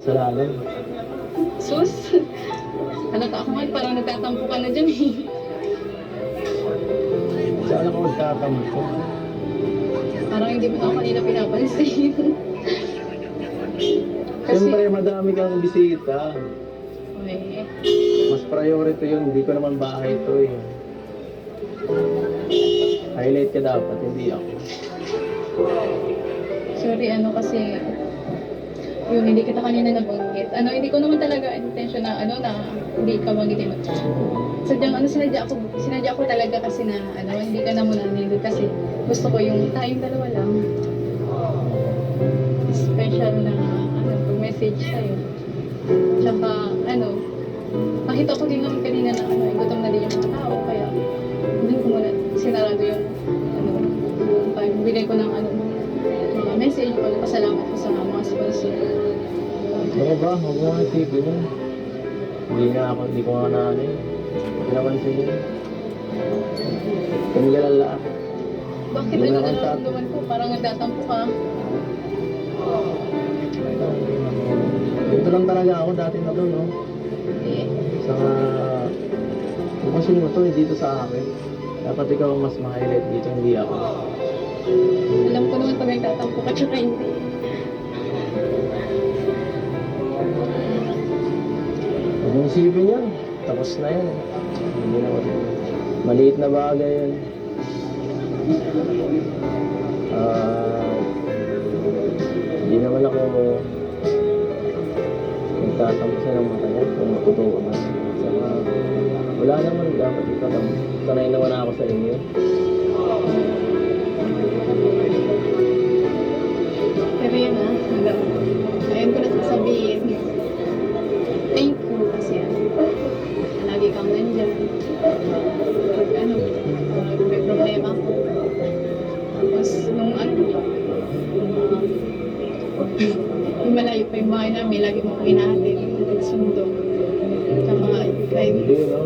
Sa lalim. Sus! Halata ako man, parang nagtatampo ka na dyan eh. Saan ako magtatampo? Parang hindi mo na ako kanina pinapansin. Kasi, Siyempre, madami kang bisita. okay. Mas priority yun. Hindi ko naman bahay ito eh. Highlight ka dapat, hindi ako. Sorry, kasi yung hindi kita kanina nabanggit. Hindi ko naman talaga intention na hindi ka banggitin. Sadyang sinadya ko talaga kasi na hindi ka na muna nilid kasi gusto ko yung tayong dalawa lang. Special na pag-message sa'yo. Tsaka nakita ko din naman kanina na gutom na din yung mga tao kaya hindi ko muna sinarado yung bigay ko ng mga message o pasalamat ko sa mga sponsor. Ano ba? Huwag mo nga isipin yun. Hindi ko nga na Hindi naman sige. Kung galala. Bakit Hindi naman nararamdaman ko? Parang nagtatampo ka. Dito lang talaga ako dati na doon, no? Hindi. Saka, bukasin mo to, dito sa akin. Dapat ikaw ang mas ma-highlight dito, hindi ako. Alam ko naman pag nagtatampo ka tsaka hindi. Huwag mong isipin yan. Tapos na yan. Hindi naman. Maliit na bagay yan. Hindi naman ako nagtatampo sa ng mata niya kung totoo ka. Saka, wala naman dapat ikatampo. Sanay naman ako sa inyo. Pero yun ngayon ko na sasabihin. Thank you kasi lagi kang nandyan. Pag may problema ko. Tapos nung yung malayo pa yung bahay namin, lagi mo kong inahatid. Sundo. Tsaka kahit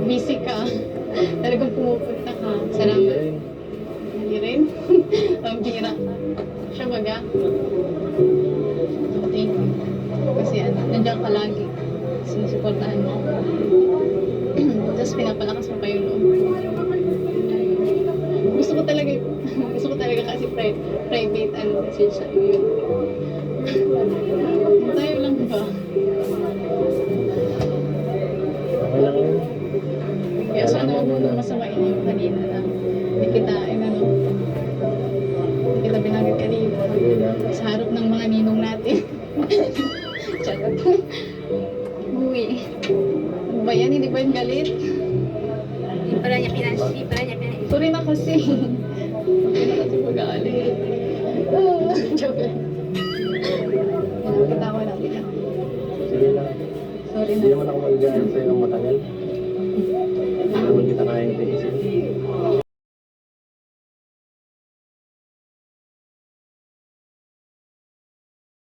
busy ka, talagang pumupunta ka. Salamat. Hindi rin. Ang bira ka. Siya baga. Thank you. Kasi nandiyan ka lagi. Sinusuportahan mo. Tapos pinapalakas mo pa yung loob. Gusto ko talaga kasi private message sa iyo. Tayo lang ba? Okay lang yun. Kaya sana huwag mo masamain yung kanina na hindi kita binagit kanina. Sa harap ng mga ninong natin. Charot. Uwi. Ano ba yan? Hindi ba yung galit? Hindi pala niya pinansin. Sorry na kasi. Okay na kasi pag-aalit. Joke lang.